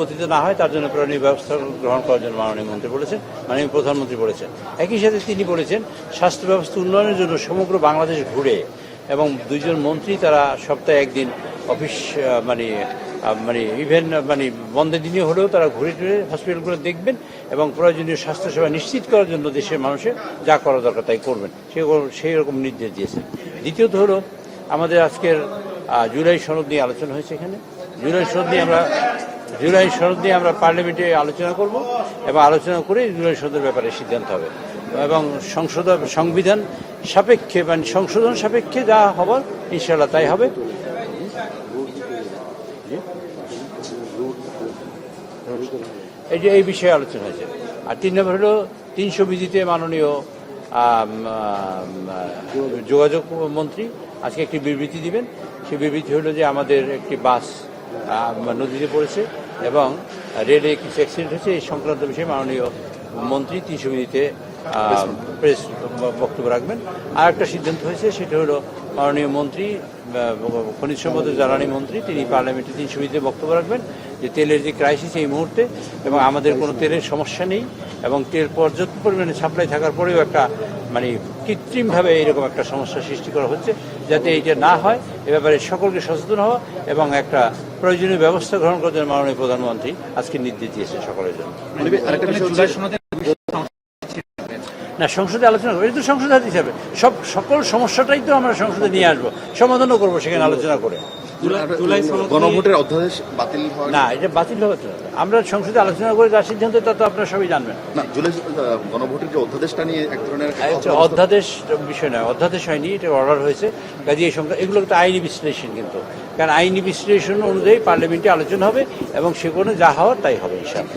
পতিত না হয় তার জন্য প্রয়োজনীয় ব্যবস্থা গ্রহণ করার জন্য মাননীয় মন্ত্রী বলেছেন, মাননীয় প্রধানমন্ত্রী বলেছেন। একই সাথে তিনি বলেছেন স্বাস্থ্য ব্যবস্থা উন্নয়নের জন্য সমগ্র বাংলাদেশ ঘুরে এবং দুইজন মন্ত্রী তারা সপ্তাহে একদিন অফিস ইভেন বন্ধের দিনে হলেও তারা ঘুরে টুরে হসপিটালগুলো দেখবেন এবং প্রয়োজনীয় স্বাস্থ্যসেবা নিশ্চিত করার জন্য দেশের মানুষের যা করা দরকার তাই করবেন, সেই রকম নির্দেশ দিয়েছেন। দ্বিতীয়ত হলো আমাদের আজকের জুলাই সনদ নিয়ে আলোচনা হয়েছে। এখানে জুলাই সনদ নিয়ে আমরা পার্লামেন্টে আলোচনা করব এবং আলোচনা করে জুলাই সনদের ব্যাপারে সিদ্ধান্ত হবে এবং সংবিধান সাপেক্ষে সংশোধন সাপেক্ষে যা হবার ইনশাআল্লাহ তাই হবে। এই বিষয়ে আলোচনা হয়েছে। আর 3 নম্বর হলো 300 বিধিতে মাননীয় যোগাযোগ মন্ত্রী আজকে একটি বিবৃতি দিবেন। সেই বিবৃতি হলো যে আমাদের একটি বাস নদীতে পড়েছে এবং রেলে কিছু অ্যাক্সিডেন্ট হয়েছে, এই সংক্রান্ত বিষয়ে মাননীয় মন্ত্রী 300 বিধিতে প্রেস বক্তব্য রাখবেন। আর একটা সিদ্ধান্ত হয়েছে, সেটা হলো মাননীয় মন্ত্রী খনিজ সম্পদ ও জ্বালানি মন্ত্রী তিনি পার্লামেন্টে 300 বিধিতে বক্তব্য রাখবেন যে তেলের যে ক্রাইসিস এই মুহূর্তে এবং আমাদের কোনো তেলের সমস্যা নেই এবং তেল পর্যাপ্ত পরিমাণে সাপ্লাই থাকার পরেও একটা কৃত্রিমভাবে এইরকম একটা সমস্যা সৃষ্টি করা হচ্ছে, যাতে এইটা না হয় এ ব্যাপারে সকলকে সচেতন হওয়া এবং একটা প্রয়োজনীয় ব্যবস্থা গ্রহণ করার জন্য মাননীয় প্রধানমন্ত্রী আজকে নির্দেশ দিয়েছে সকলের জন্য। না, সংসদে আলোচনা করবো, এটা তো সংসদ হাত হিসাবে সকল সমস্যাটাই তো আমরা সংসদে নিয়ে আসবো, সমাধানও করবো সেখানে আলোচনা করে। গণভোটের অধ্যাদেশ বাতিল হয় না, এটা বাতিল হবে তো, আমরা সংসদে আলোচনা করে যা সিদ্ধান্ত তা তো আপনারা সবাই জানবেন। না, জুলাই গণভোটের যে অধ্যাদেশটা নিয়ে এক ধরনের অধ্যাদেশ বিষয় নয়, অধ্যাদেশ হয়নি, এটা অর্ডার হয়েছে। কাজে এই সংখ্যা এগুলো তো আইনি বিশ্লেষণ, কিন্তু কারণ আইনি বিশ্লেষণ অনুযায়ী পার্লামেন্টে আলোচনা হবে এবং সেখানে যা হওয়ার তাই হবে ইনশাআল্লাহ।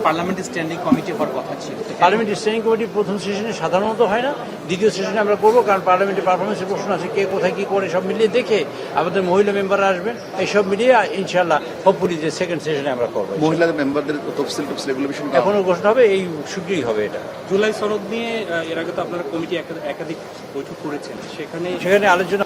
পার্লামেন্টারি স্ট্যান্ডিং কমিটি হওয়ার কথা ছিল। পার্লামেন্টারি স্ট্যান্ডিং কমিটি প্রথম সেশনে সাধারণত হয় না, দ্বিতীয় সেশনে আমরা করবো, কারণ পার্লামেন্টের পারফরমেন্সের প্রশ্ন আছে, কে কোথায় কি করে সব মিলিয়ে দেখে আমাদের মহিলা মেম্বাররা আসবেন, এই সব মিলিয়ে ইনশাআল্লাহ হোপফুলি যে সেকেন্ড সেশনে আমরা করবো। মহিলা মেম্বারদের তফসিল এগুলো বিষয় এখনো ঘোষণা হবে, এই শীঘ্রই হবে এটা। জুলাই সনদ নিয়ে এর আগে তো আপনারা কমিটি একাধিক বৈঠক করেছেন, সেখানে আলোচনা